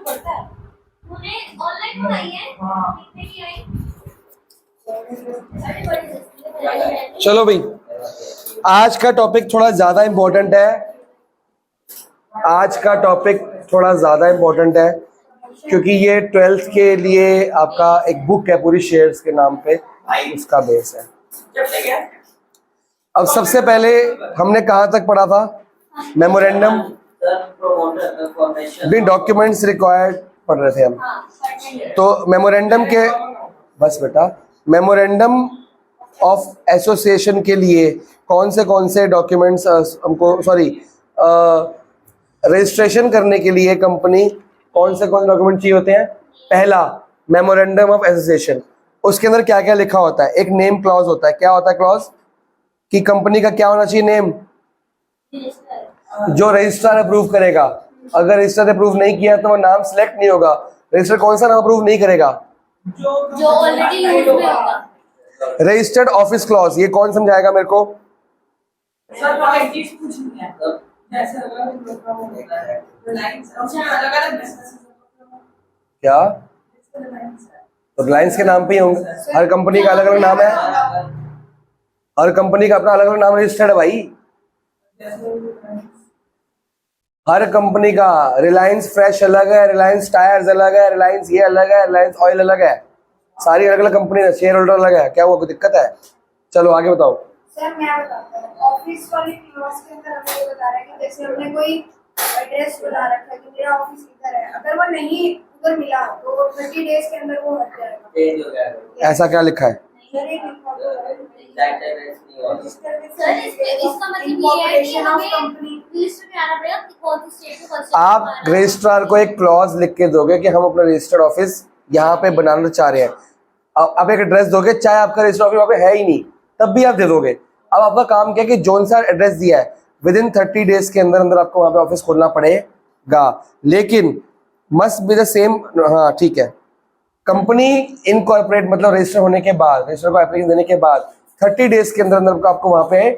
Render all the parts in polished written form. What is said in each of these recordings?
पड़ता है। तूने ऑनलाइन पढ़ाई है? कितने की आई? चलो भाई, आज का टॉपिक थोड़ा ज्यादा इंपॉर्टेंट है। आज का टॉपिक थोड़ा ज्यादा इंपॉर्टेंट है क्योंकि ये 12th के लिए आपका एक बुक है पूरी शेयर्स के नाम पे, उसका बेस है। अब सबसे पहले हमने कहाँ तक पढ़ा था? मेमोरेंडम डॉक्यूमेंट्स रिक्वायर्ड पढ़ रहे थे हम। तो मेमोरेंडम के बस बेटा, मेमोरेंडम ऑफ एसोसिएशन के लिए कौन से डॉक्यूमेंट्स हमको, सॉरी, रजिस्ट्रेशन करने के लिए कंपनी कौन से डॉक्यूमेंट चाहिए होते हैं? पहला, मेमोरेंडम ऑफ एसोसिएशन। उसके अंदर क्या क्या लिखा होता है? एक नेम क्लॉज होता है। क्या होता है क्लॉज? कि कंपनी का क्या होना चाहिए? नेम, जो रजिस्ट्रार अप्रूव करेगा। अगर रजिस्ट्रार ने अप्रूव नहीं किया तो वो नाम सिलेक्ट नहीं होगा। रजिस्टर कौन सा नाम अप्रूव नहीं करेगा? जो ऑलरेडी यूज में होगा। रजिस्टर्ड ऑफिस क्लॉज, ये कौन समझाएगा मेरे को? क्या? तो रिलायंस के नाम पे ही होंगे। हर कंपनी का अलग अलग नाम है। हर कंपनी का अपना अलग अलग नाम रजिस्टर्ड है भाई। हर कंपनी का रिलायंस फ्रेश अलग है, रिलायंस टायर्स अलग है, रिलायंस ये अलग है, रिलायंस ऑयल अलग है। सारी अलग अलग कंपनी है, शेयर होल्डर अलग है। क्या हुआ, कोई दिक्कत है? चलो आगे बताओ। सर मैं बताता हूँ, ऑफिस वाली क्लॉज के अंदर हमें ये बता रहा है कि जैसे हमने कोई एड्रेस बता रखा है कि मेरा ऑफिस इधर है, अगर वो नहीं उधर मिला तो 30 डेज के अंदर वो हट जाएगा। चेंज हो जाएगा। ऐसा क्या लिखा है? सर इसका मतलब ये है कि हमें लिस्ट में आना पड़ेगा कि कौन सी स्टेट में कौन सी। आप रजिस्ट्रार को एक क्लॉज लिख के दोगे कि हम अपना रजिस्टर्ड ऑफिस यहाँ पे बनाना चाह रहे हैं। आप एक एड्रेस दोगे, चाहे आपका रजिस्टर्ड ऑफिस वहाँ पे है ही नहीं, तब भी आप दे दोगे। अब आपका काम क्या है कि जोन सा एड्रेस दिया है, विद इन 30 डेज के अंदर अंदर आपको वहाँ पे ऑफिस खोलना पड़ेगा, लेकिन मस्ट बी द सेम। हाँ ठीक है। कंपनी इनकॉर्पोरेट मतलब रजिस्टर होने के बाद, रजिस्टर को एप्लीकेशन देने के बाद 30 डेज के अंदर अंदर आपको वहाँ पे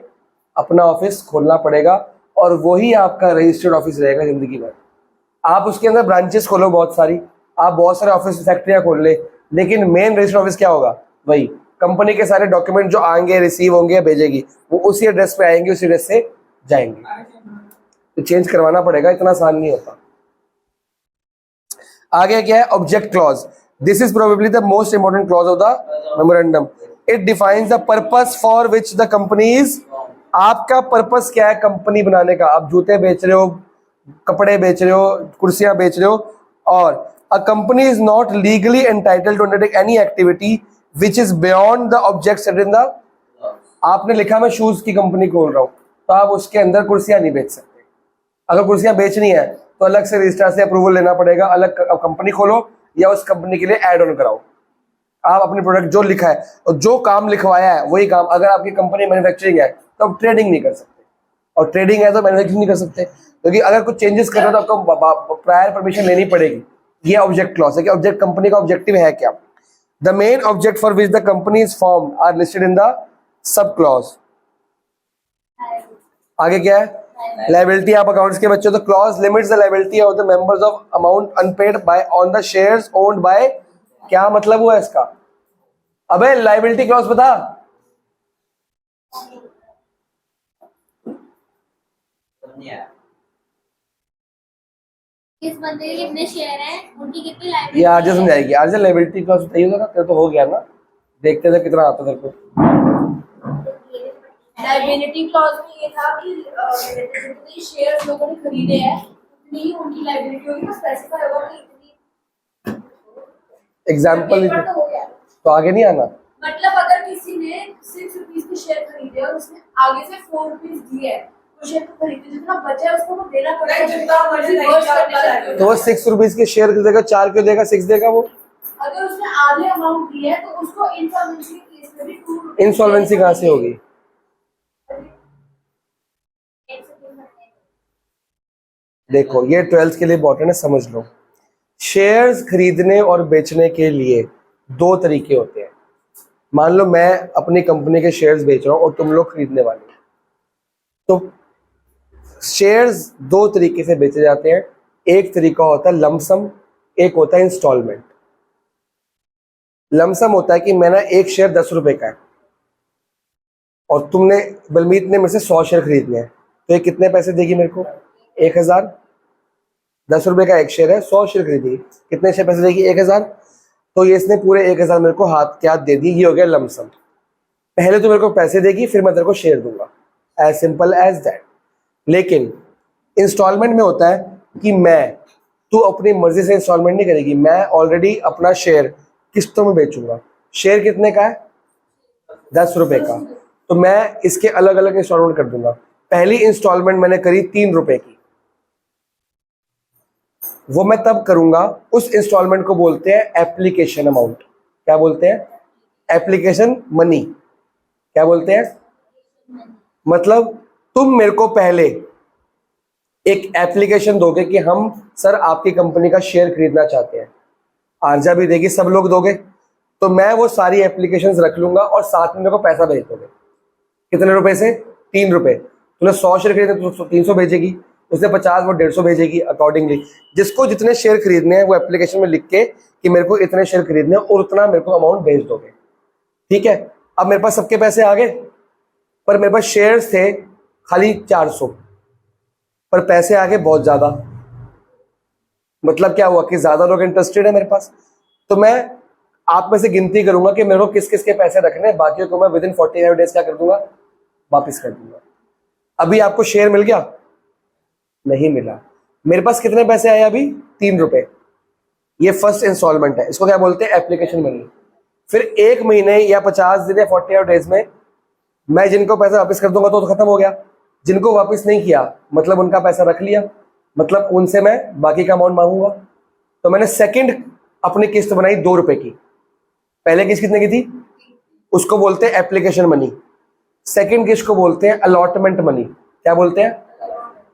अपना ऑफिस खोलना पड़ेगा, और वही आपका रजिस्टर्ड ऑफिस रहेगा जिंदगी भर। आप उसके अंदर ब्रांचेस खोलो बहुत सारी, आप बहुत सारे ऑफिस फैक्ट्रियाँ खोल ले, लेकिन मेन रजिस्टर्ड ऑफिस क्या होगा? वही कंपनी के सारे डॉक्यूमेंट जो आएंगे, रिसीव होंगे, भेजेगी, वो उसी एड्रेस पे आएंगे, उसी एड्रेस से जाएंगे। तो चेंज करवाना पड़ेगा, इतना आसान नहीं होता। आगे क्या है? Object clause. This is probably the most important clause of the memorandum. It defines the purpose for which the company is. आपका पर्पस क्या है कंपनी बनाने का? आप जूते बेच रहे हो, कपड़े बेच रहे हो, कुर्सियां बेच रहे हो, और a company is not legally entitled to undertake any activity which is beyond the object set in the. आपने लिखा मैं शूज की कंपनी खोल रहा हूं, तो आप उसके अंदर कुर्सियां नहीं बेच सकते। अगर कुर्सियां बेचनी है तो अलग से रजिस्ट्रार से अप्रूवल लेना पड़ेगा, अलग कंपनी खोलो या उस कंपनी के लिए ऐड ऑन कराओ। आप अपने प्रोडक्ट जो लिखा है और जो काम लिखवाया है वही काम। अगर आपकी कंपनी मैन्युफैक्चरिंग है तो आप ट्रेडिंग नहीं कर सकते, और ट्रेडिंग है तो मैन्युफैक्चरिंग नहीं कर सकते, क्योंकि अगर कुछ चेंजेस कर रहे हो तो आपको प्रायर परमिशन लेनी पड़ेगी। ये ऑब्जेक्ट क्लॉज है कि ऑब्जेक्ट कंपनी का ऑब्जेक्टिव है क्या। The main object for which the company is formed are listed in the sub clause. आगे क्या है? लायबिलिटी। आप अकाउंट्स के बच्चों, तो clause limits the liability of the members of amount unpaid by on the shares owned by. क्या मतलब हुआ इसका? अबे लायबिलिटी क्लॉज बता। किस बंदे के कितने शेयर हैं, उनकी कितनी लायबिलिटी। ये आरजे समझाएगी। आरजे लायबिलिटी क्लॉज बताइए जरा, तेरे तो हो गया ना, देखते थे कितना आता तेरे को। लायबिलिटी क्लॉज में ये था कि जितने शेयर्स लोगों ने खरीदे हैं उतनी ही उनकी लायबिलिटी होगी, बस स्पेसिफाई होगा कि इतनी। एग्जाम्पल तो हो गया। तो आगे नहीं आना। मतलब अगर किसी ने 6 रुपीज के शेयर खरीदे और उसने आगे से 4 रुपीज दिए है, तो शेयर तो खरीदे, जितना बचा है उसको वो देना पड़ेगा, जितना मर्जी रिवर्स करने चाहिए। तो वो 6 रुपीज के शेयर देगा, 4 क्यों देगा, 6 देगा वो? अगर उसने आधे अमाउंट दिया है तो उसको इंसॉल्वेंसी के केस में भी 2 रुपीज। इंसॉल्वेंसी कहाँ से होगी? देखो ये 12th के लिए इंपॉर्टेंट है, समझ लो। शेयर्स खरीदने और बेचने के लिए 2 तरीके होते हैं। मान लो मैं अपनी कंपनी के शेयर्स बेच रहा हूं और तुम लोग खरीदने वाले हो, तो शेयर्स 2 तरीके से बेचे जाते हैं। एक तरीका होता है लमसम, एक होता है इंस्टॉलमेंट। लमसम होता है कि मैंने एक शेयर 10 रुपए का है और तुमने बलमीत ने मेरे से 100 शेयर खरीदने हैं, तो ये कितने पैसे देगी मेरे को? 1000। 10 रुपए का एक शेयर है, 100 शेयर खरीदी, कितने शेयर पैसे देगी? 1000। तो ये इसने पूरे 1000 मेरे को हाथ के हाथ दे दी, ये हो गया लमसम। पहले तो मेरे को पैसे देगी, फिर मैं तेरे को शेयर दूंगा, एज सिंपल एज दैट। लेकिन इंस्टॉलमेंट में होता है कि तू अपनी मर्जी से इंस्टॉलमेंट नहीं करेगी, मैं ऑलरेडी अपना शेयर किस्तों में बेचूंगा। शेयर कितने का है? 10 रुपए का, तो मैं इसके अलग अलग इंस्टॉलमेंट कर दूंगा। पहली इंस्टॉलमेंट मैंने करी 3 रुपए की, वो मैं तब करूंगा, उस इंस्टॉलमेंट को बोलते हैं एप्लीकेशन अमाउंट। क्या बोलते हैं? Application money. क्या बोलते हैं? मतलब तुम मेरे को पहले एक एप्लीकेशन दोगे कि हम सर आपकी कंपनी का शेयर खरीदना चाहते हैं, आरजा भी देगी, सब लोग दोगे, तो मैं वो सारी एप्लीकेशंस रख लूंगा और साथ में मेरे को पैसा भेज दोगे। कितने रुपए से? 3 रुपए। तूने 100 शेयर खरीदे तो 300 भेजेगी, उसने 50 वो 150 भेजेगी। अकॉर्डिंगली जिसको जितने शेयर खरीदने हैं वो एप्लीकेशन में लिख के कि मेरे को इतने शेयर खरीदने हैं और उतना मेरे को अमाउंट भेज दोगे। ठीक है, अब मेरे पास सबके पैसे आ गए, पर मेरे पास शेयर्स थे खाली 400, पर पैसे आ गए बहुत ज्यादा। मतलब क्या हुआ कि ज्यादा लोग इंटरेस्टेड है मेरे पास, तो मैं आप में से गिनती करूंगा कि मेरे को किस किस के पैसे रखने हैं, बाकी को मैं विद इन 45 डेज क्या कर दूंगा? वापिस कर दूंगा। अभी आपको शेयर मिल गया? नहीं मिला। मेरे पास कितने पैसे आए अभी? 3 रुपए। ये फर्स्ट इंस्टॉलमेंट है, इसको क्या बोलते हैं? Application money. फिर 1 महीने या 50 दिन या 48 डेज में मैं जिनको पैसा वापस कर दूंगा तो खत्म हो गया। जिनको वापस नहीं किया मतलब उनका पैसा रख लिया, मतलब उनसे मैं बाकी का अमाउंट मांगूंगा। तो मैंने सेकंड अपनी किस्त बनाई 2 रुपए की। पहले किस्त कितने की थी? उसको बोलते हैं एप्लीकेशन मनी। सेकंड किस्त को बोलते हैं अलॉटमेंट मनी। क्या बोलते हैं?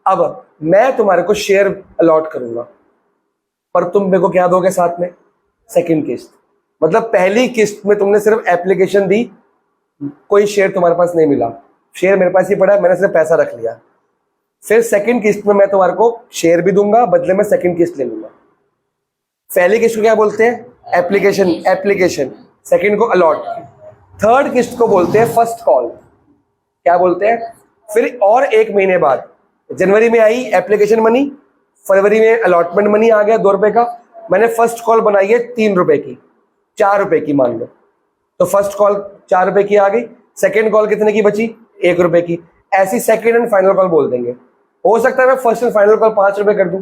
अब मैं तुम्हारे को शेयर अलॉट करूंगा, पर तुम मेरे को क्या दोगे साथ में? सेकंड किस्त। मतलब पहली किस्त में तुमने सिर्फ एप्लीकेशन दी, कोई शेयर तुम्हारे पास नहीं मिला, शेयर मेरे पास ही पड़ा है, मैंने सिर्फ पैसा रख लिया। फिर सेकंड किस्त में मैं तुम्हारे को शेयर भी दूंगा, बदले में सेकंड किस्त ले लूंगा। पहली किस्त को क्या बोलते हैं? एप्लीकेशन। सेकंड को अलॉट। थर्ड किस्त को बोलते हैं फर्स्ट कॉल। क्या बोलते हैं? फिर और 1 महीने बाद, जनवरी में आई एप्लीकेशन मनी, फरवरी में अलॉटमेंट मनी आ गया 2 रुपए का। मैंने फर्स्ट कॉल बनाई है 3 रुपए की, 4 रुपए की मान लो, तो फर्स्ट कॉल 4 रुपए की आ गई। सेकंड कॉल कितने की बची? 1 रुपए की। ऐसी सेकंड एंड फाइनल कॉल बोल देंगे। हो सकता है मैं फर्स्ट एंड फाइनल कॉल 5 रुपए कर दूं।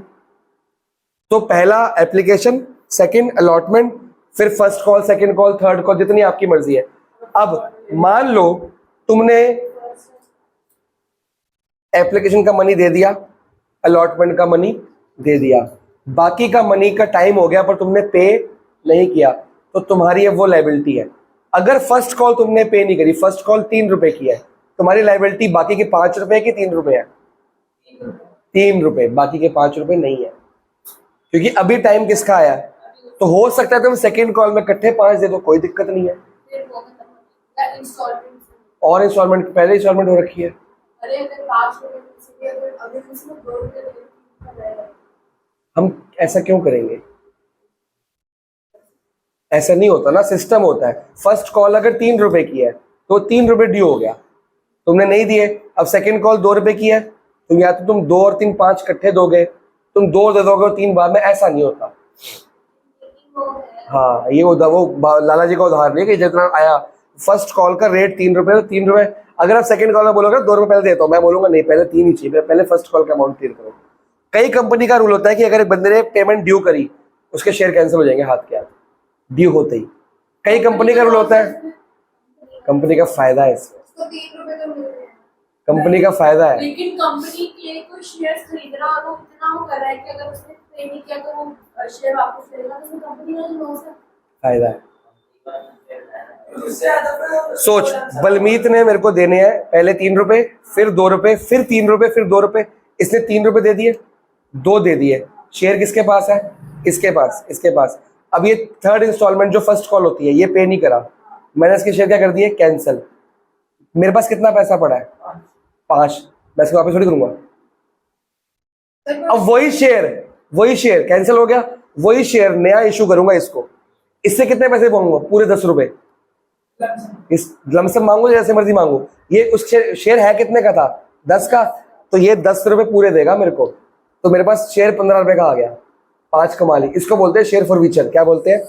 तो पहला एप्लीकेशन, सेकंड अलॉटमेंट, फिर first call, second call, third call, जितनी आपकी मर्जी है। अब मान लो तुमने एप्लीकेशन का मनी दे दिया, अलॉटमेंट का मनी दे दिया, बाकी का मनी का टाइम हो गया पर तुमने पे नहीं किया, तो तुम्हारी अब वो लायबिलिटी है। अगर फर्स्ट कॉल तुमने पे नहीं करी, फर्स्ट कॉल 3 रुपए की है, तुम्हारी लायबिलिटी बाकी के 5 रुपए की 3 रुपए है? 3 रुपए, बाकी के 5 रुपए नहीं है, क्योंकि अभी टाइम किसका आया है। तो हो सकता है तुम सेकंड कॉल में इकट्ठे 5 दे दो, कोई दिक्कत नहीं है। और इंस्टॉलमेंट पहले इंस्टॉलमेंट हो रखी है। हम ऐसा क्यों करेंगे? ऐसा नहीं होता ना, सिस्टम होता है। फर्स्ट कॉल अगर 3 रुपए की है तो 3 रुपए ड्यू हो गया, तुमने नहीं दिए। अब सेकंड कॉल 2 रुपए की है, तो या तो तुम 2 और 3 5 इकट्ठे दोगे, तुम 2 दे दोगे और 3 बाद में, ऐसा नहीं होता। हाँ, ये वो लाला जी का उदाहरण है कि जितना आया फर्स्ट कॉल का रेट 3 रुपए, तो 3 रुपए। अगर आप सेकंड कॉल में बोलोगे 2 रुपए पहले देता हूँ, मैं बोलूंगा नहीं, पहले 3 ही चाहिए, पहले फर्स्ट कॉल का अमाउंट क्लियर करो। कई कंपनी का रूल होता है कि अगर एक बंदे ने पेमेंट ड्यू करी, उसके शेयर कैंसिल हो जाएंगे हाथ के हाथ, ड्यू होते ही। कई कंपनी का रूल होता है, कंपनी का फायदा है इसमें, तो 3 रुपए तो मिल रहे हैं। कंपनी का फायदा है। लेकिन कंपनी के लिए कोई शेयर्स खरीद रहा और वो इतना वो कर रहा है कि अगर उसने पे नहीं किया तो वो शेयर वापस लेगा, तो कंपनी का जो लॉस है। फायदा है। सोच, बलमीत ने मेरे को देने हैं पहले 3 रुपए, फिर 2 रुपए, फिर 3 रुपए, फिर 2 रुपए। इसने 3 रुपए दे दिए, 2 दे दिए। शेयर किसके पास है? इसके पास, इसके पास। अब ये थर्ड इंस्टॉलमेंट जो फर्स्ट कॉल होती है, ये पे नहीं करा, मैंने इसके शेयर क्या कर दिए? कैंसिल। मेरे पास कितना पैसा पड़ा है? 5। मैं इसको वापस थोड़ी करूंगा। अब वही शेयर कैंसिल हो गया, वही शेयर नया इशू करूंगा इसको, इससे कितने पैसे पाऊंगा? पूरे 10 रुपए। इस लमसम मांगो जैसे मर्जी मांगो, ये उस शेयर है कितने का था? 10 का, तो ये 10 रुपए पूरे देगा मेरे को, तो मेरे पास शेयर 15 रुपए का आ गया, 5 कमा ली। इसको बोलते हैं शेयर फॉर फीचर। क्या बोलते हैं?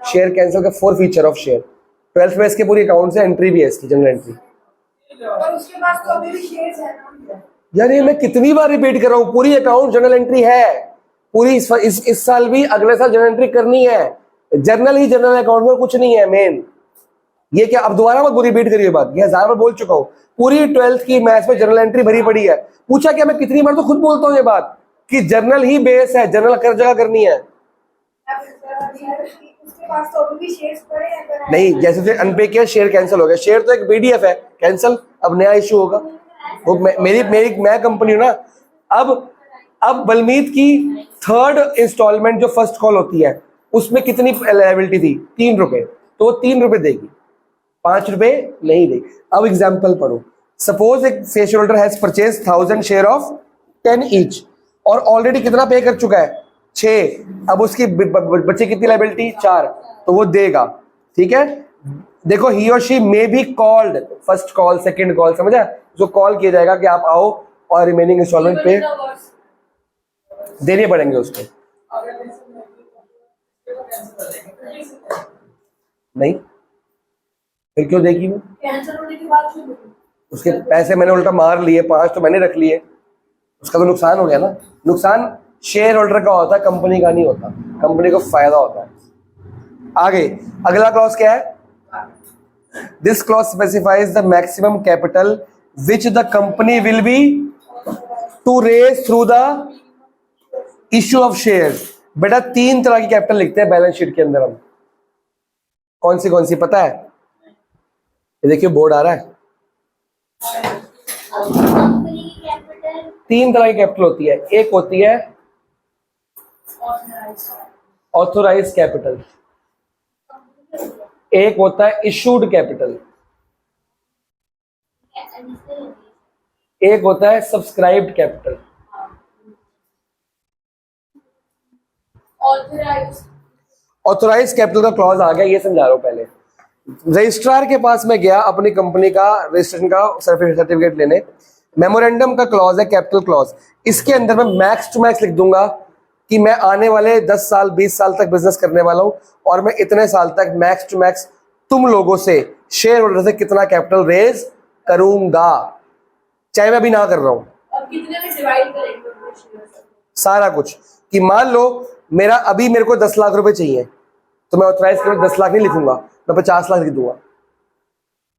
शेयर कैंसिल का for feature of share. 12th में इसके पूरी अकाउंट से एंट्री भी है इसकी, जनरल एंट्री। और उसके पास तो अभी भी शेयर्स है ना। यार ये मैं कितनी बार रिपीट कर रहा हूँ, पूरी अकाउंट जनरल एंट्री है पूरी। इस साल भी, अगले साल जनरल एंट्री करनी है। जर्नल ही जनरल अकाउंट में, कुछ नहीं है मेन। ये क्या अब दोबारा मत रिपीट करिए बात, ये 1000 बार बोल चुका हूँ। पूरी 12th की मैथ्स में जनरल एंट्री भरी पड़ी है। पूछा क्या? मैं कितनी बार तो खुद बोलता हूँ ये बात कि जर्नल ही बेस है, जर्नल कर जगह करनी है। उसके पास तो अभी भी शेयर्स पड़े हैं। नहीं, जैसे अनपे किया, शेयर कैंसिल हो गया। शेयर तो एक बीडीएफ है, कैंसिल, अब नया इशू होगा। वो मैं कंपनी हूं ना। अब बलमीत की 3rd इंस्टॉलमेंट जो फर्स्ट कॉल होती है उसमें कितनी लायबिलिटी थी? 3 रुपए, तो वो 3 रुपए देगी, 5 रुपए नहीं देगी। अब एग्जाम्पल पढ़ो। सपोज एक share holder has purchase 1000 share of 10 each और ऑलरेडी कितना पे कर चुका है? 6। अब उसकी बची कितनी लायबिलिटी? 4, तो वो देगा। ठीक है, देखो ही और she may be called, first call, second call, समझा? जो कॉल किया जाएगा कि आप आओ और रिमेनिंग इंस्टॉलमेंट पे देने पड़ेंगे उसको। नहीं, फिर क्यों देगी वो? कैंसिल होने के बाद क्यों देगी? उसके पैसे मैंने उल्टा मार लिए, 5 तो मैंने रख लिए, उसका तो नुकसान हो गया ना। नुकसान शेयर होल्डर का होता है, कंपनी का नहीं होता। कंपनी को फायदा होता है। आगे अगला क्लॉज क्या है? This clause specifies the maximum capital which the company will be to raise through the issue of shares. बेटा 3 तरह की कैपिटल लिखते हैं बैलेंस शीट के अंदर हम। कौन सी पता है? ये देखिए बोर्ड आ रहा है। कंपनी की कैपिटल 3 तरह की कैपिटल होती है। एक होती है ऑथोराइज कैपिटल, एक होता है इशूड कैपिटल, एक होता है सब्सक्राइब्ड कैपिटल। ऑथोराइज कैपिटल का क्लॉज आ गया, ये समझा रहा हूं। पहले रजिस्ट्रार के पास मैं गया अपनी कंपनी का रजिस्ट्रेशन का सर्टिफिकेट लेने। मेमोरेंडम का क्लॉज है कैपिटल क्लॉज। इसके अंदर मैं मैक्स टू मैक्स लिख दूंगा कि मैं आने वाले 10 साल 20 साल तक बिजनेस करने वाला हूं और मैं इतने साल तक मैक्स टू मैक्स तुम लोगों से, शेयर होल्डर से कितना कैपिटल रेज करूंगा, चाहे मैं अभी ना कर रहा हूं। अब कितने में डिवाइड करेंगे अपने शेयर्स? सारा कुछ कि मान लो मेरे को 10 लाख रुपए चाहिए, तो मैं ऑथराइज कर 10 लाख नहीं लिखूंगा, मैं 50 लाख लिख दूंगा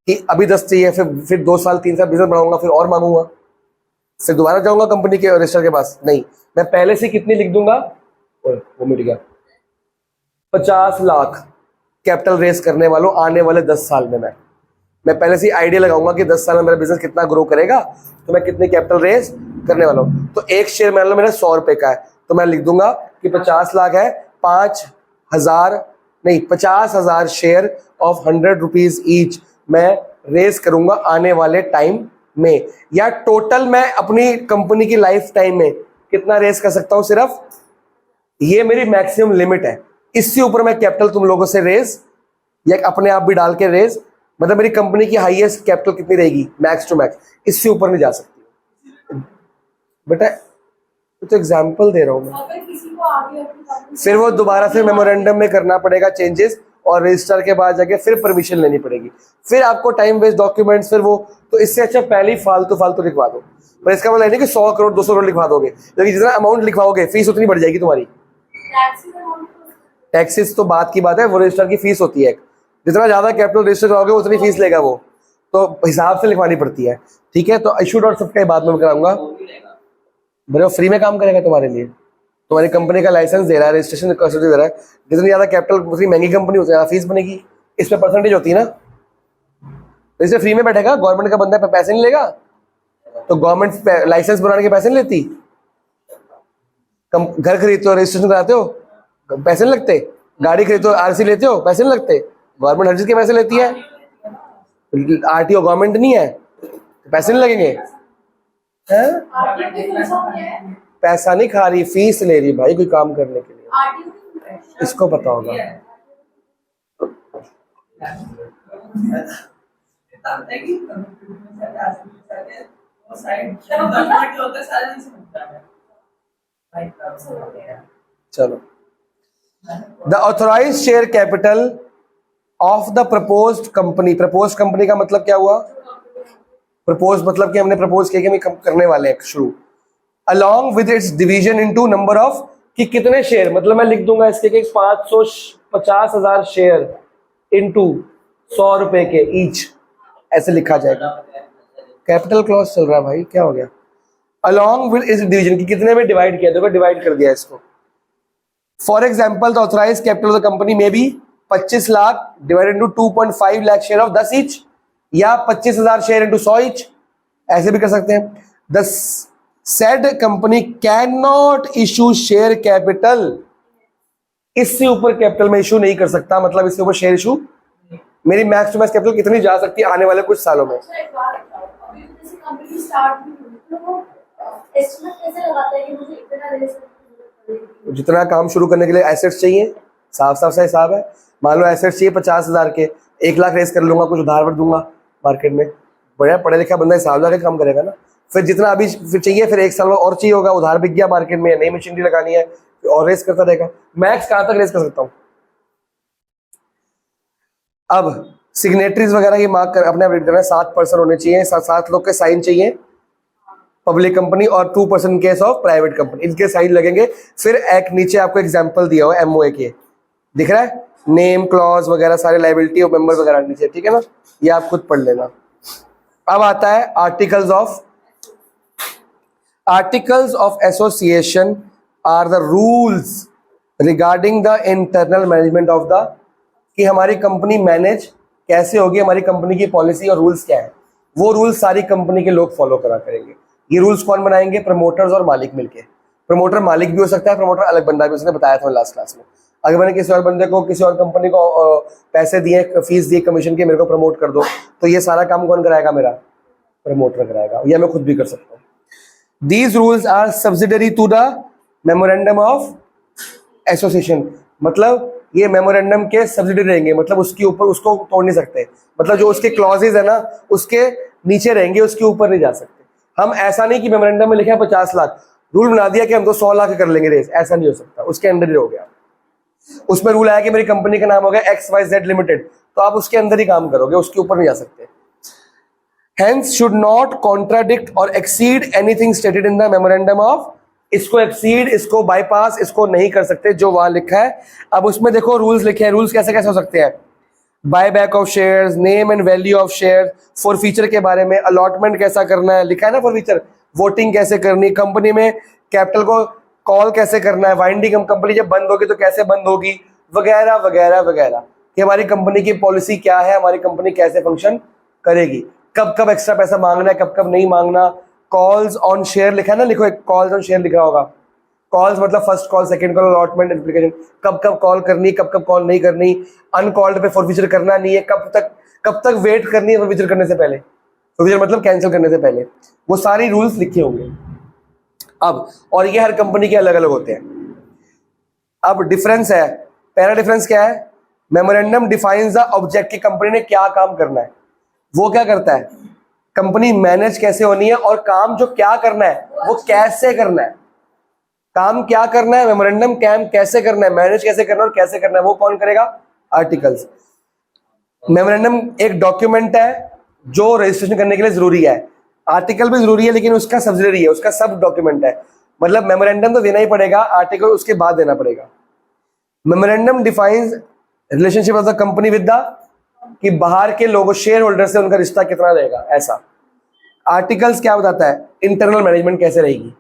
कि अभी 10 चाहिए, फिर 2 साल 3 साल बिजनेस बढ़ाऊंगा, फिर और मांगूंगा, फिर दोबारा जाऊंगा कंपनी के रजिस्टर के पास। नहीं, मैं पहले से कितनी लिख दूंगा? वो मिट गया। 50 लाख कैपिटल रेस करने वालों आने वाले 10 साल में। मैं पहले से आइडिया लगाऊंगा कि 10 साल में मेरा बिजनेस कितना ग्रो करेगा, तो मैं कितनी कैपिटल रेस करने वाला हूं। तो एक शेयर मान लो मेरा 100 रुपए का है, तो मैं लिख दूंगा कि 50 लाख है, 50,000 शेयर ऑफ 100 रुपीज ईच मैं रेस करूंगा आने वाले टाइम में। या टोटल मैं अपनी कंपनी की लाइफ टाइम में कितना रेस कर सकता हूं, सिर्फ ये मेरी मैक्सिमम लिमिट है। इससे ऊपर मैं कैपिटल तुम लोगों से रेस या अपने आप भी डाल के रेस, मतलब मेरी कंपनी की हाईएस्ट कैपिटल कितनी रहेगी? मैक्स टू मैक्स, इससे ऊपर नहीं जा सकती। बेटा तो एग्जांपल दे रहा हूं मैं। अगर किसी को आगे अपनी कंपनी फिर वो दोबारा से मेमोरेंडम में करना पड़ेगा चेंजेस और रजिस्टर के बाद जाके फिर परमिशन लेनी पड़ेगी, फिर आपको टाइम वेस्ट डॉक्यूमेंट्स, फिर वो, तो इससे अच्छा पहले ही फालतू लिखवा दो। पर इसका मतलब नहीं कि 100 करोड़ 200 करोड़ लिखवा दोगे, क्योंकि जितना अमाउंट लिखवाओगे फीस उतनी बढ़ जाएगी तुम्हारी। टैक्सेस तो बात की बात है, वो रजिस्टर की फीस होती है, जितना ज्यादा कैपिटल रजिस्टर कराओगे उतनी फीस लेगा वो, तो हिसाब से लिखवानी पड़ती है। ठीक है, तो इशूड और सबका बाद में कराऊंगा। मेरे फ्री में काम करेगा तुम्हारे लिए, तुम्हारी कंपनी का लाइसेंस दे रहा है, रजिस्ट्रेशन दे रहा है। जितनी ज्यादा कैपिटल उतनी महंगी कंपनी उतनी ज्यादा फीस बनेगी, इसमें परसेंटेज होती है ना। तो इसे फ्री में बैठेगा, गवर्नमेंट का बंदा पैसे नहीं लेगा, तो गवर्नमेंट लाइसेंस बनाने के पैसे नहीं लेती। घर खरीदते हो, रजिस्ट्रेशन कराते हो, पैसे नहीं लगते। गाड़ी खरीदते हो, आरसी लेते हो, पैसे नहीं लगते। गवर्नमेंट हर चीज के पैसे लेती है, आरटीओ गवर्नमेंट नहीं है, पैसे नहीं लगेंगे। पैसा नहीं खा रही, फीस ले रही भाई कोई काम करने के लिए। इसको पता होगा। चलो, the authorise share capital of the proposed company. Propose company का मतलब क्या हुआ? प्रपोज मतलब कि हमने प्रपोज किया कि हम करने वाले हैं शुरू। Along with its division into number of, कि कितने शेयर, मतलब मैं लिख दूंगा इसके कि 550,000 शेयर इनटू 100 रुपए के ईच, ऐसे लिखा जाएगा। कैपिटल क्लॉज चल रहा है भाई, क्या हो गया? अलॉन्ग विद इस डिवीजन, की कितने में डिवाइड किया, देखो डिवाइड कर दिया इसको। For example the authorise capital of the company में भी 25 lakh divided into 2.5 lakh share of 10 each, या 25,000 शेयर इंटू 100 ईच, ऐसे भी कर सकते हैं। The said company can not issue share capital, इससे ऊपर कैपिटल में इशू नहीं कर सकता, मतलब इससे ऊपर शेयर इशू, मेरी मैक्स टू मैक्स कैपिटल कितनी जा सकती है आने वाले कुछ सालों में? अच्छा, एक बात बताओ, अभी तो जैसे कंपनी स्टार्ट भी हुई तो वो एस्टिमेट कैसे लगाता है कि मुझे इतना रेस पड़ेगी? जितना काम शुरू करने के लिए एसेट्स चाहिए, साफ साफ सा हिसाब है। मान लो एसेट्स चाहिए 50,000 के, 1 लाख रेस कर लूंगा, कुछ उधार पर दूंगा मार्केट में, बढ़िया पढ़ा लिखा बंदा हिसाब लगा के काम करेगा ना। फिर जितना अभी फिर चाहिए, फिर 1 साल में और चाहिए होगा, उधार बिक गया मार्केट में, नई मशीनरी लगानी है, और रेस करता रहेगा। मैक्स कहाँ तक रेस कर सकता हूँ? अब सिग्नेटरीज वगैरह की मार्क कर अपने अपडेट करना है, 7% होने चाहिए, 7 लोग के साइन चाहिए पब्लिक कंपनी, और 2% केस ऑफ प्राइवेट कंपनी, इनके साइन लगेंगे। फिर एक नीचे आपको एग्जांपल दिया हुआ एमओए के, दिख रहा है, नेम क्लॉज वगैरह सारे लायबिलिटी और मेंबर वगैरह नीचे, ठीक है ना, ये आप खुद पढ़ लेना। अब आता है articles of association are the rules regarding the internal management of the, कि हमारी कंपनी मैनेज कैसे होगी, हमारी कंपनी की पॉलिसी और रूल्स क्या है, वो रूल्स सारी कंपनी के लोग फॉलो करा करेंगे। ये रूल्स कौन बनाएंगे? प्रमोटर्स और मालिक मिलके। प्रमोटर मालिक भी हो सकता है, प्रमोटर अलग बंदा भी, उसने बताया था लास्ट क्लास में। अगर मैंने किसी और बंदे को, किसी और कंपनी को पैसे दिए, फीस दी कमीशन की, मेरे को प्रमोट कर दो, तो ये सारा काम कौन कराएगा? मेरा प्रमोटर कराएगा, या मैं खुद भी कर सकता हूँ। These rules are subsidiary to the memorandum of association, मतलब ये मेमोरेंडम के सब्सिडरी रहेंगे, मतलब उसके ऊपर उसको तोड़ नहीं सकते, मतलब जो उसके क्लॉजेज है ना उसके नीचे रहेंगे, उसके ऊपर नहीं जा सकते। हम ऐसा नहीं कि मेमोरेंडम में लिखे 50 लाख, रूल बना दिया कि हम तो 100 लाख कर लेंगे रेस, ऐसा नहीं हो सकता, उसके अंदर ही हो गया। उसमें रूल आया कि मेरी कंपनी का नाम हो गया XYZ लिमिटेड, तो आप उसके अंदर ही काम करोगे, उसके ऊपर नहीं जा सकते। Hence should not contradict or exceed anything stated in the memorandum of, इसको एक्सीड, इसको बाईपास, इसको नहीं कर सकते जो वहां लिखा है। अब उसमें देखो रूल्स लिखे हैं, रूल्स कैसे कैसे हो सकते हैं? Buy back of shares, name and value of share, for feature के बारे में, अलॉटमेंट कैसा करना है, लिखा है ना फॉर फीचर, वोटिंग कैसे करनी, कंपनी में कैपिटल को कॉल कैसे करना है, वाइंडिंग कंपनी जब बंद होगी तो कैसे बंद होगी, वगैरह वगैरह वगैरह, कि हमारी कंपनी की पॉलिसी क्या है, हमारी कंपनी कैसे फंक्शन करेगी, कब कब एक्स्ट्रा पैसा मांगना है, कब कब नहीं मांगना। कॉल्स ऑन शेयर लिखा है ना, लिखो एक कॉल्स ऑन शेयर लिख रहा होगा। कॉल्स मतलब first call, second call, allotment, application, कब कब कॉल करनी, कब कब कॉल नहीं करनी, अनकॉल्ड पे फॉरफीचर करना नहीं है, कब तक वेट करनी है फॉरफीचर करने से पहले, फॉरफीचर मतलब कैंसिल करने से पहले, वो सारी रूल्स लिखे होंगे। अब और ये हर कंपनी के अलग अलग होते हैं। अब डिफरेंस है, पहला डिफरेंस क्या है? मेमोरेंडम डिफाइंस द ऑब्जेक्ट, की कंपनी ने क्या काम करना है, वो क्या करता है, कंपनी मैनेज कैसे होनी है, और काम जो क्या करना है वो कैसे करना है, काम क्या करना है, मेमोरेंडम काम कैसे करना है, मैनेज कैसे करना है और कैसे करना है, वो कौन करेगा? आर्टिकल्स। मेमोरेंडम एक डॉक्यूमेंट है जो रजिस्ट्रेशन करने के लिए जरूरी है, आर्टिकल भी जरूरी है लेकिन उसका सब्सिडरी है, उसका सब डॉक्यूमेंट है, मतलब मेमोरेंडम तो देना ही पड़ेगा, आर्टिकल उसके बाद देना पड़ेगा। Memorandum defines relationship of the company with the, कि बाहर के लोगों शेयर होल्डर से उनका रिश्ता कितना रहेगा, ऐसा। आर्टिकल्स क्या बताता है? इंटरनल मैनेजमेंट कैसे रहेगी,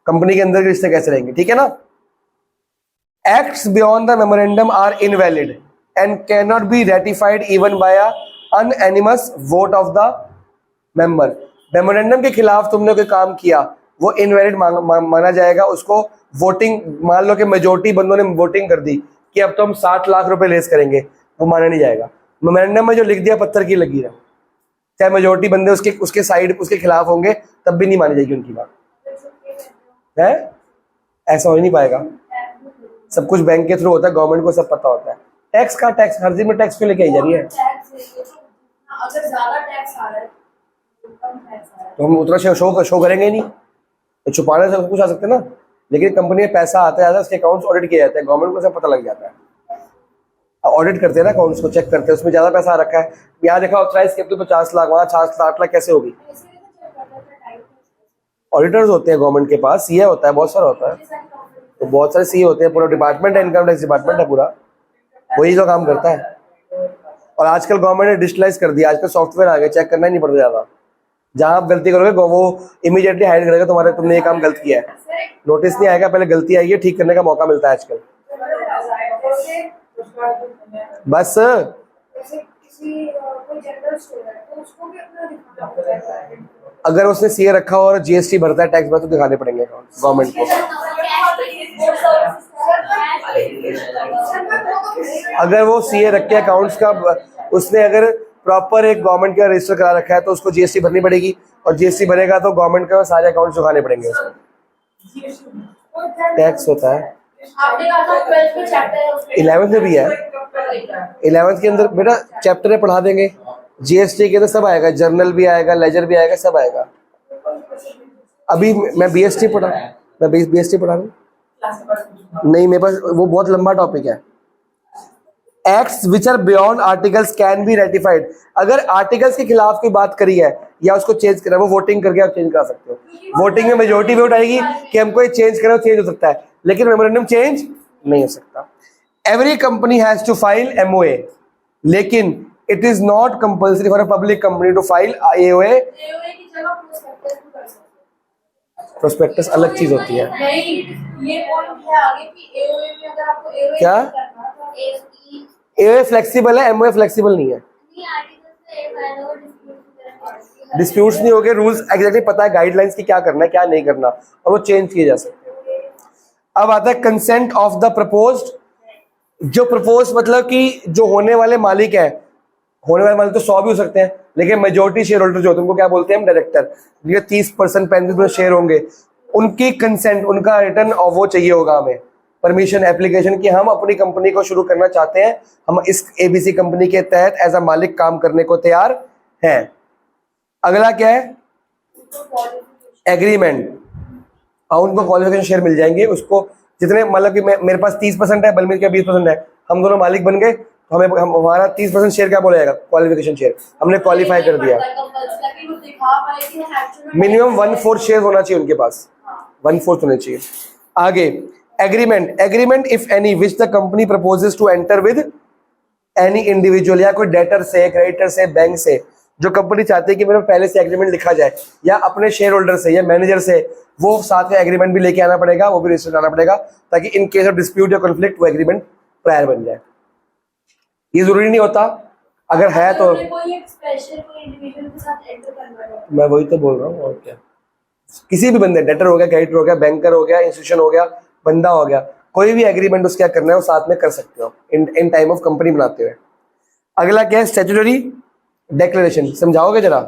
कंपनी के अंदर के रिश्ते कैसे रहेंगे, ठीक है ना। Acts beyond the memorandum are invalid and can not be ratified even by unanimous vote of the member. Memorandum के खिलाफ तुमने कोई काम किया, वो इनवैलिड माना जाएगा, उसको वोटिंग, मान लो कि मेजोरिटी बंदों ने वोटिंग कर दी कि अब तो हम 60 लाख रुपए रेस करेंगे, वो माना नहीं जाएगा। मेमोरेंडम में जो लिख दिया पत्थर की लगी रहा, चाहे मेजोरिटी बंदे उसके साइड उसके खिलाफ होंगे तब भी नहीं मानी जाएगी उनकी बात है, ऐसा हो ही नहीं पाएगा। सब कुछ बैंक के थ्रू होता है, गवर्नमेंट को सब पता होता है। टैक्स का टैक्स, हर चीज में टैक्स क्यों लेके आई जा रही है? टैक्स है ये तो, अगर ज्यादा टैक्स आ रहा है कम टैक्स आ रहा है तो हम उतना शो करेंगे ही नहीं, तो छुपाने से सब कुछ आ सकते हैं ना। लेकिन कंपनी में पैसा आता है, उसके अकाउंट्स ऑडिट किए जाते हैं, गवर्नमेंट को सब पता लग जाता है। ऑडिट करते हैं ना, अकाउंट्स को चेक करते हैं, उसमें ज्यादा पैसा आ रखा है, यहाँ देखा ऑथराइज कैपिटल 50 लाख, वहाँ 60 लाख कैसे होगी? इसलिए तो चेक करता है टाइप ऑडिटर्स होते हैं गवर्नमेंट के पास, सीए होता है, बहुत सारा होता है, तो बहुत सारे सीए होते हैं, पूरा डिपार्टमेंट है, इनकम टैक्स डिपार्टमेंट है पूरा, वही जो काम करता है। और आजकल गवर्नमेंट ने डिजिटलाइज कर दिया, आजकल सॉफ्टवेयर आ गए, चेक करना ही नहीं पड़ता ज्यादा। जहां आप गलती करोगे वो इमीडिएटली हाइड करेगा तुम्हारे, तुमने ये काम गलत किया है, नोटिस नहीं आएगा, पहले गलती आएगी, ठीक करने का मौका मिलता है आजकल। बस जैसे किसी कोई जनरल स्टोर है तो उसको भी अपना दिखाना होता है। अगर उसने सीए रखा हो और जीएसटी भरता है, टैक्स भरता है, तो दिखाने पड़ेंगे गवर्नमेंट को। अगर वो सीए रख के अकाउंट्स का, उसने अगर प्रॉपर एक गवर्नमेंट का रजिस्टर करा रखा है, तो उसको जीएसटी भरनी पड़ेगी, और जीएसटी भरेगा तो गवर्नमेंट का सारे अकाउंट्स दिखाने पड़ेंगे उसको। टैक्स होता है, आपने कहा था 12th में चैप्टर है उसमें 11th में भी है, 11th के अंदर बेटा चैप्टर पढ़ा देंगे, जीएसटी के अंदर सब आएगा, जर्नल भी आएगा, लेजर भी आएगा, सब आएगा। अभी मैं बीएसटी पढ़ा, मैं बीएसटी पढ़ा रहा हूँ, नहीं मेरे पास वो बहुत लंबा टॉपिक है। Acts which are beyond articles can be ratified. अगर आर्टिकल्स के खिलाफ की बात करी है या उसको चेंज करा, वो वोटिंग करके आप चेंज करा सकते हो। वोटिंग में मेजोरिटी वोट आएगी कि हमको ये चेंज करो, चेंज हो सकता है, लेकिन मेमोरेंडम चेंज नहीं हो सकता। Every company has to file MOA, लेकिन it is not compulsory for a public company to file AOA. AOA की जगह प्रोस्पेक्टस भी कर सकते हैं। प्रोस्पेक्टस अलग चीज होती है। नहीं, ये पॉइंट है आगे कि एओए में अगर आपको एओए क्या? करना है तो एओए फ्लेक्सिबल है, एमओए फ्लेक्सिबल नहीं है। डिस्प्यूट्स नहीं हो गए, रूल्स एग्जैक्टली पता है, गाइडलाइंस की क्या करना है क्या नहीं करना, और वो चेंज किए जा सकते हैं। अब आता है कंसेंट ऑफ द प्रपोज्ड। जो प्रपोज मतलब कि जो होने वाले मालिक है, होने वाले मालिक तो 100 भी हो सकते हैं, लेकिन मेजोरिटी शेयर होल्डर जो होते हैं उनको क्या बोलते हैं हम? डायरेक्टर। ये 30% 35% शेयर होंगे, उनकी कंसेंट, उनका रिटर्न और वो चाहिए होगा हमें, परमिशन एप्लीकेशन की हम अपनी कंपनी को शुरू करना चाहते हैं, हम इस एबीसी कंपनी के तहत एज अ मालिक काम करने को तैयार हैं। अगला क्या है? एग्रीमेंट। उनको क्वालिफिकेशन शेयर मिल जाएंगे, उसको जितने, मतलब कि मेरे पास 30% है, बलमीर का 20% है, हम दोनों मालिक बन गए तो हमारा 30% शेयर क्या बोला जाएगा? Qualification share. हमने क्वालिफाई कर दिया। मिनिमम 1/4 शेयर होना चाहिए उनके पास, 1/4 होना चाहिए। आगे agreement. Agreement if any which the company proposes to enter with any individual, या कोई डेटर से, क्रेडिटर से, बैंक से, जो कंपनी चाहती है कि मेरे पहले से एग्रीमेंट लिखा जाए, या अपने शेयर होल्डर से या मैनेजर से, वो साथ में एग्रीमेंट भी लेके आना पड़ेगा, वो भी रजिस्टर कराना पड़ेगा, ताकि इन केस ऑफ डिस्प्यूट या कॉन्फ्लिक्ट वो एग्रीमेंट प्रायर बन जाए। ये जरूरी नहीं होता, अगर है तो कोई एक स्पेशल कोई इंडिविजुअल के साथ एंटर करना है, मैं वही तो बोल रहा हूँ, और क्या। किसी भी बंदे, डेटर हो गया, क्रेडिटर हो गया, बैंकर हो गया, इंस्टीट्यूशन हो गया, बंदा हो गया, कोई भी एग्रीमेंट उसका करना है वो साथ में कर सकते हो इन टाइम ऑफ कंपनी बनाते हुए। अगला क्या है? Statutory declaration. समझाओगे जरा?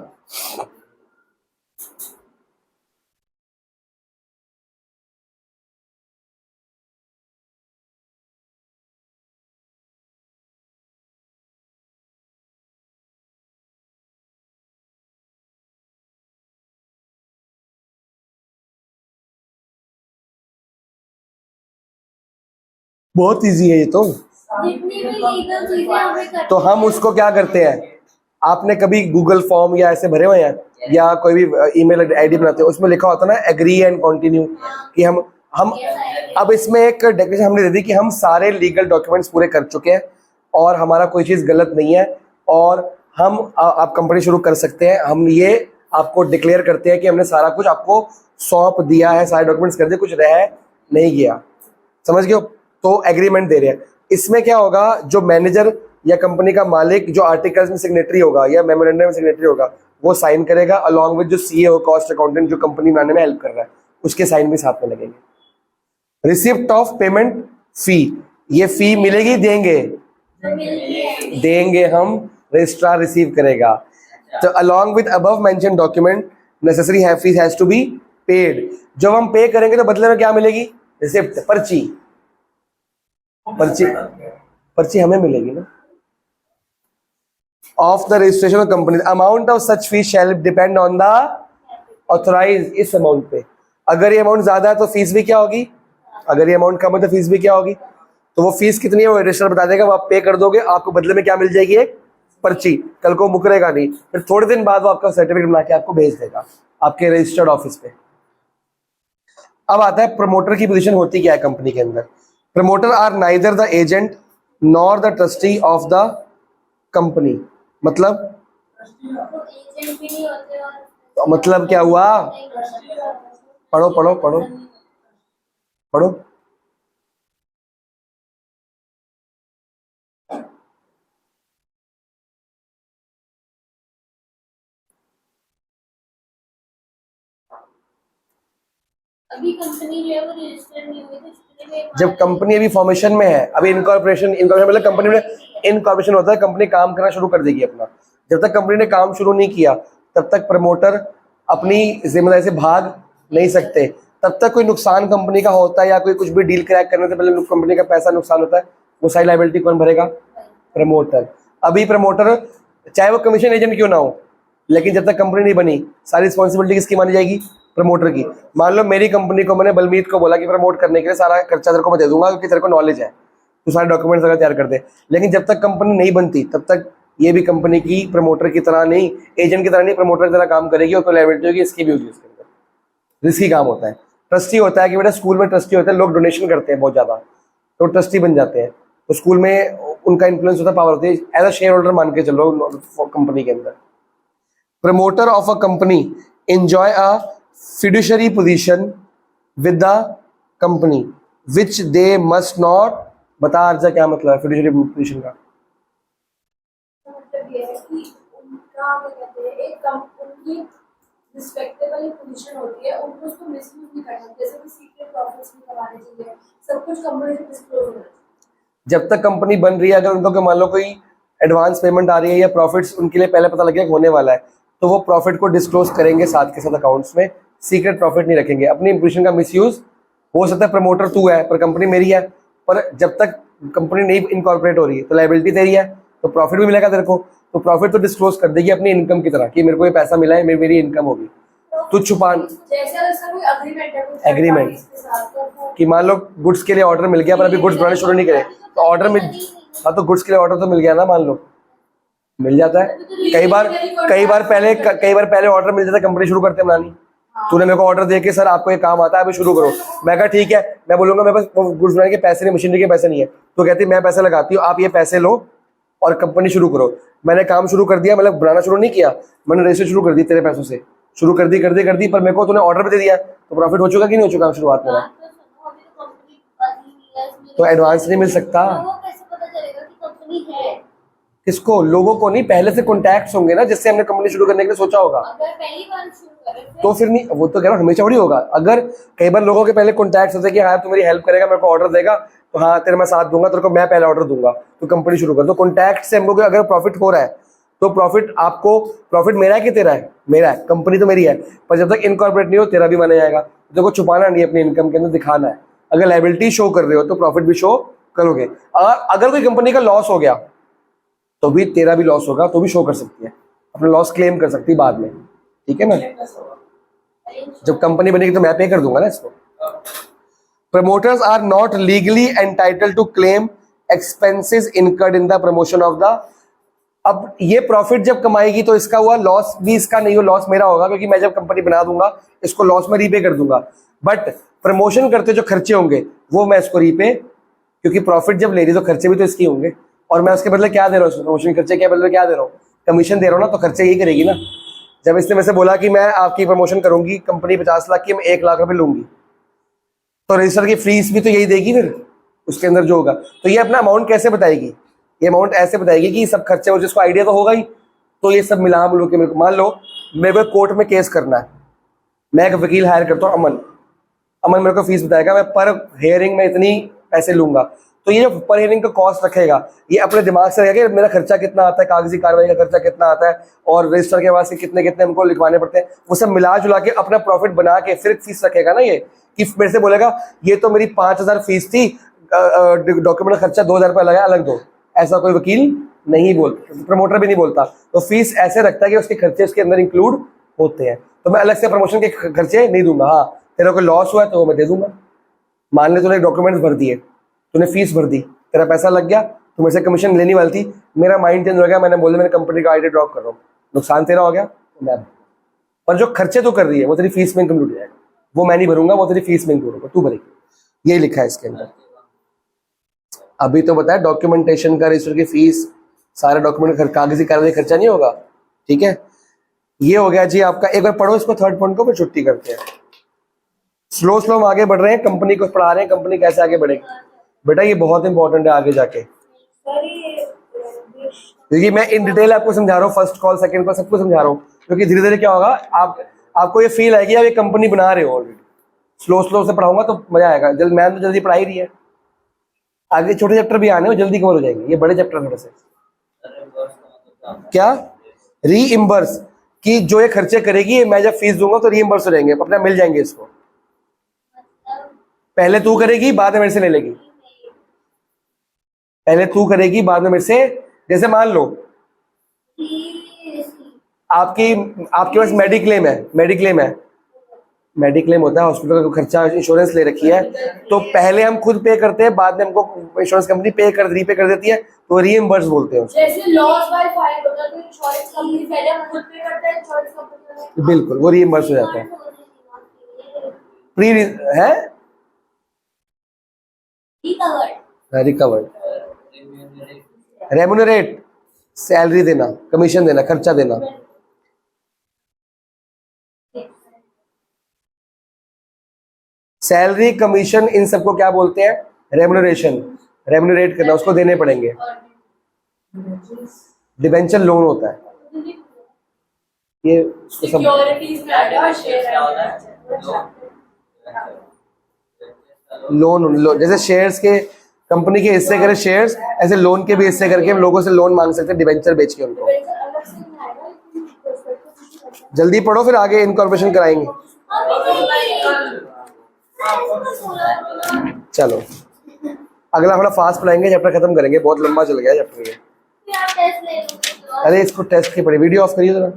बहुत इजी है ये तो। जितनी भी लीगल चीजें हमें करनी तो हम उसको क्या करते हैं? आपने कभी गूगल फॉर्म या ऐसे भरे हुए हैं, या कोई भी ईमेल आईडी बनाते हो, उसमें लिखा होता है ना एग्री एंड कंटिन्यू, कि हम अब इसमें एक डेक्लेरेशन हमने दे दी कि हम सारे लीगल डॉक्यूमेंट्स पूरे कर चुके हैं और हमारा कोई चीज़ गलत नहीं है, और हम आप कंपनी शुरू कर सकते हैं। हम ये आपको डिक्लेयर करते हैं कि हमने सारा कुछ आपको सौंप दिया है, सारे डॉक्यूमेंट्स कर दिए, कुछ रह नहीं गया। समझ गए? तो एग्रीमेंट दे रहे हैं। इसमें क्या होगा? जो मैनेजर या कंपनी का मालिक जो आर्टिकल्स में सिग्नेटरी होगा या मेमोरेंडम में सिग्नेटरी होगा, वो साइन करेगा, अलॉन्ग विद जो सीए कॉस्ट अकाउंटेंट जो कंपनी बनाने में हेल्प कर रहा है, उसके साइन भी साथ में लगेंगे। रिसिप्ट ऑफ पेमेंट फी, ये फी मिलेगी, देंगे हम, रजिस्ट्रार रिसीव करेगा। तो along with above mention document necessary fees has to be paid. जब हम पे करेंगे तो बदले में क्या मिलेगी? रिसिप्ट, पर्ची। पर्ची पर्ची हमें मिलेगी ना। Of the registration of company, amount of such fees shall depend on the authorise, इस अमाउंट पे। अगर ये अमाउंट ज्यादा है तो फीस भी क्या होगी, अगर ये अमाउंट कम है तो फीस भी क्या होगी। तो वो फीस कितनी है वो रजिस्टर बता देगा, वो आप पे कर दोगे, आपको बदले में क्या मिल जाएगी, एक पर्ची। कल को मुकरेगा नहीं, फिर थोड़े दिन बाद वो आपका सर्टिफिकेट बना के आपको भेज देगा आपके रजिस्टर्ड ऑफिस पे। अब आता है प्रमोटर की पोजीशन होती क्या है कंपनी के अंदर। Promoter are neither the agent nor the trustee of the company. मतलब एजेंट भी नहीं होते और तो मतलब क्या हुआ, पढ़ो पढ़ो पढ़ो पढ़ो। अभी कंपनी जो है वो रजिस्टर नहीं हुई थी, जितने में जब कंपनी अभी फॉर्मेशन में है, अभी इनकॉर्पोरेशन मतलब कंपनी में इनकॉर्पोरेशन होता है, कंपनी काम करना शुरू कर देगी अपना। जब तक कंपनी ने काम शुरू नहीं किया तब तक प्रमोटर अपनी जिम्मेदारी से भाग नहीं सकते। तब तक कोई नुकसान कंपनी का होता है या कोई कुछ भी डील क्रैक करने से पहले कंपनी का पैसा नुकसान होता है, वो सारी लायबिलिटी कौन भरेगा, प्रमोटर। अभी प्रमोटर चाहे वो कमीशन एजेंट क्यों ना हो, लेकिन जब तक कंपनी नहीं बनी सारी रिस्पॉन्सिबिलिटी किसकी मानी जाएगी, प्रमोटर की। मान लो मेरी कंपनी को मैंने बलमीत को बोला कि प्रमोट करने के लिए सारा खर्चा तेरे को मैं दे दूंगा क्योंकि तेरे को नॉलेज है, तो सारे डॉक्यूमेंट्स वगैरह तैयार कर दे। लेकिन जब तक कंपनी नहीं बनती तब तक ये भी कंपनी की प्रमोटर की तरह नहीं, एजेंट की तरह नहीं, प्रमोटर की तरह काम करेगी और कोई लायबिलिटी होगी इसकी भी होगी उसके अंदर। रिस्की काम होता है। ट्रस्टी होता है कि बेटा स्कूल में ट्रस्टी होते हैं, लोग डोनेशन करते हैं बहुत ज्यादा तो ट्रस्टी बन जाते हैं, तो स्कूल में उनका इन्फ्लुएंस होता है, पावर होती है। एज अ शेयर होल्डर मान के चलो कंपनी के अंदर। Promoter of a company enjoy a fiduciary position with the company which they must not, बता अर्जा क्या मतलब है fiduciary position का। मतलब ये है कि उनका क्या कहते हैं, एक उनकी रिस्पेक्टेबल पोजीशन होती है, उनको उसको मिसयूज नहीं करना, जैसे कि सीक्रेट प्रॉफिट्स नहीं करवाने चाहिए, सब कुछ कंपनी से डिस्क्लोज होना चाहिए। जब तक कंपनी बन रही है, अगर उनको मान लो कोई एडवांस पेमेंट आ रही है या प्रॉफिट्स उनके लिए पहले पता लग गया होने वाला है, तो वो प्रॉफिट को डिस्क्लोज करेंगे साथ के साथ अकाउंट्स में, सीक्रेट प्रॉफिट नहीं रखेंगे। अपनी पोजीशन का मिसयूज हो सकता है, प्रमोटर तू है पर कंपनी मेरी है, पर जब तक कंपनी नहीं इनकॉर्पोरेट हो रही है तो लायबिलिटी तेरी है, तो प्रॉफिट भी मिलेगा तेरे को, तो प्रॉफिट तो डिस्क्लोज कर देगी अपनी इनकम की तरह कि मेरे को ये पैसा मिला है, मेरी इनकम होगी। तो छुपान जैसे अगर इसका कोई एग्रीमेंट है, Agreement। के साथ, तो वो कि मान लो गुड्स के लिए ऑर्डर मिल गया पर अभी गुड्स बनाने शुरू नहीं करे, तो ऑर्डर मिल, हाँ तो गुड्स के लिए ऑर्डर तो मिल गया ना, मान लो मिल जाता है। कई बार पहले ऑर्डर मिल जाता है, कंपनी शुरू करते हैं बनानी। तूने मेरे को ऑर्डर दे के सर आपको ये काम आता है अभी शुरू करो, मैं कहा ठीक है, मैं बोलूंगा मेरे पास गुड्स बनाने के पैसे नहीं, मशीनरी के पैसे नहीं है, तो कहती मैं पैसे लगाती हूँ, आप ये पैसे लो और कंपनी शुरू करो। मैंने काम शुरू कर दिया, मतलब बनाना शुरू नहीं किया, मैंने रजिस्टर शुरू कर दी तेरे पैसों से, शुरू कर दी पर मेरे को तूने ऑर्डर भी दे दिया, तो प्रॉफिट हो चुका कि नहीं हो चुका शुरुआत में, बात तो सुनो, अभी तो कंपनी बनी नहीं है, इसमें तो एडवांस नहीं मिल सकता। लोगों को कैसे पता चलेगा कि कंपनी है। किसको, लोगों को नहीं, पहले से कॉन्टैक्ट्स होंगे ना जिससे हमने कंपनी शुरू करने के लिए सोचा होगा, अगर पहली बार शुरू करें तो फिर नहीं, वो तो कह रहा हूँ हमेशा थोड़ी होगा। अगर कई बार लोगों के पहले कॉन्टैक्ट्स होते हैं कि हाँ तू मेरी हेल्प करेगा, मेरे को ऑर्डर देगा, तो हाँ तेरे मैं साथ दूंगा, तेरे को मैं पहले ऑर्डर दूंगा, तो कंपनी शुरू कर। तो कॉन्टैक्ट से हम लोग अगर प्रॉफिट हो रहा है तो प्रॉफिट मेरा है कि तेरा है, मेरा है, कंपनी तो मेरी है, पर जब तक इनकॉर्पोरेट नहीं हो तेरा भी माना जाएगा। देखो छुपाना नहीं, अपनी इनकम के अंदर दिखाना है। अगर लायबिलिटी शो कर रहे हो तो प्रॉफिट भी शो करोगे। अगर कोई कंपनी का लॉस हो गया तो भी तेरा भी लॉस होगा, तो भी शो कर सकती है, अपना लॉस क्लेम कर सकती है बाद में, ठीक है ना। जब कंपनी बनेगी तो मैं पे कर दूंगा ना इसको। Promoters are not legally entitled to claim expenses incurred in the promotion of the. अब ये प्रॉफिट जब कमाएगी तो इसका हुआ, लॉस भी इसका नहीं हो, लॉस मेरा होगा क्योंकि मैं जब कंपनी बना दूंगा इसको लॉस में रीपे कर दूंगा। बट प्रमोशन करते जो खर्चे होंगे वो मैं इसको रीपे, क्योंकि प्रॉफिट जब ले रही तो खर्चे भी तो इसकी होंगे, और मैं उसके बदले क्या दे रहा हूँ, प्रमोशन खर्चे के बदले क्या दे रहा हूँ, कमीशन दे रहा हूँ ना, तो खर्चे यही करेगी ना। जब इसने मेरे से बोला कि मैं आपकी प्रमोशन करूंगी, कंपनी 50 लाख की, मैं 1 लाख रुपए लूंगी, तो रजिस्टर की फीस भी तो यही देगी फिर उसके अंदर जो होगा। तो ये अपना अमाउंट कैसे बताएगी, ये अमाउंट ऐसे बताएगी कि सब खर्चे हो, जिसको आइडिया तो होगा ही, तो ये सब मिला मिलू के मेरे को, मान लो मेरे को कोर्ट में केस करना है, मैं एक वकील हायर करता हूँ अमन मेरे को फीस बताएगा, मैं पर हेयरिंग में इतनी पैसे लूंगा, तो ये जो पर हेयरिंग का कॉस्ट रखेगा ये अपने दिमाग से रहेगा कि मेरा खर्चा कितना आता है, कागजी कार्रवाई का खर्चा कितना आता है, और रजिस्टर के बाद से कितने कितने हमको लिखवाने पड़ते हैं, वो सब मिला जुला के अपना प्रॉफिट बना के फिर फीस रखेगा ना ये, कि मेरे से बोलेगा ये तो मेरी 5,000 फीस थी, डॉक्यूमेंट खर्चा 2,000 रुपये लगा, अलग दो, ऐसा कोई वकील नहीं बोलता, प्रमोटर भी नहीं बोलता। तो फीस ऐसे रखता है कि उसके खर्चे उसके अंदर इंक्लूड होते हैं। तो मैं अलग से प्रमोशन के खर्चे नहीं दूंगा। हाँ, तेरा कोई लॉस हुआ है तो वो मैं दे दूंगा। मान ले तूने डॉक्यूमेंट्स भर दिए, तूने फीस भर दी, तेरा पैसा लग गया, तो मेरे से कमीशन लेनी वाली थी, मेरा माइंड चेंज हो गया, मैंने बोला मैंने कंपनी का आईडी ड्रॉप कर रहा हूँ, नुकसान तेरा हो गया, मैं, पर जो खर्चे तू कर रही है वो तेरी फीस में इंक्लूड हो जाएगा, वो मैं नहीं भरूंगा, वो तेरी फीस में इंक्लूड होगा, तू भरेगी। यही लिखा है इसके अंदर। अभी तो बताया डॉक्यूमेंटेशन का, रजिस्टर की फीस, सारे डॉक्यूमेंट कागजी कार्रवाई खर्चा नहीं होगा, ठीक है। ये हो गया जी आपका। एक बार पढ़ो इसको, थर्ड पॉइंट को, फिर छुट्टी करते हैं। स्लो स्लो हम आगे बढ़ रहे हैं, कंपनी को पढ़ा रहे हैं, कंपनी कैसे आगे बढ़ेगी। बेटा ये बहुत इंपॉर्टेंट है आगे जाके, सर ये क्योंकि मैं इन डिटेल आपको समझा रहा हूँ, फर्स्ट कॉल सेकंड कॉल सबको समझा रहा हूँ, क्योंकि धीरे धीरे क्या होगा, आपको ये फील आएगी आप ये कंपनी बना रहे हो ऑलरेडी। स्लो स्लो से पढ़ाऊंगा तो मजा आएगा। मैम तो जल्दी पढ़ा ही रही है, आगे छोटे चैप्टर भी आने हो जल्दी कवर हो जाएंगे, ये बड़े चैप्टर थोड़े से। क्या रीइंबर्स कि जो ये खर्चे करेगी, मैं जब फीस दूंगा तो रीइंबर्स हो जाएंगे, अपना मिल जाएंगे इसको। पहले तू करेगी, बाद में मेरे से ले लेगी। पहले तू करेगी, बाद में मेरे से, जैसे मान लो आपके पास मेडिक्लेम है, मेडिक्लेम होता है, हॉस्पिटल का खर्चा इंश्योरेंस ले रखी है, तो पहले हम खुद पे करते हैं, बाद में हमको इंश्योरेंस कंपनी रीपे कर देती है, तो रीइंबर्स बोलते हैं उसको। जैसे लॉस बाय फाइन होता है तो इंश्योरेंस कंपनी पहले हम खुद पे करते हैं, इंश्योरेंस कंपनी बिल्कुल, वो रीइंबर्स हो जाता है। प्री है रिकवर्ड, रेम्यूनरेट सैलरी देना, कमीशन देना, खर्चा देना। सैलरी, कमीशन, इन सबको क्या बोलते हैं, रेम्यूनरेशन। रेम्यूनरेट करना, उसको देने पड़ेंगे। डिबेंचर लोन होता है, ये उसको सब सिक्योरिटीज में आएगा शेयर लोन जैसे शेयर्स के, कंपनी के हिस्से करे शेयर्स, ऐसे लोन के भी हिस्से करके हम लोगों से लोन मांग सकते हैं, डिबेंचर बेच के उनको। अलग से नहीं आएगा, लेकिन जल्दी पढ़ो, फिर आगे इनकॉर्पोरेशन कराएंगे। चलो अगला थोड़ा फास्ट पढ़ाएंगे, चैप्टर खत्म करेंगे, बहुत लंबा चल गया चैप्टर ये। अरे इसको टेस्ट की पड़ी, वीडियो ऑफ करिए जरा।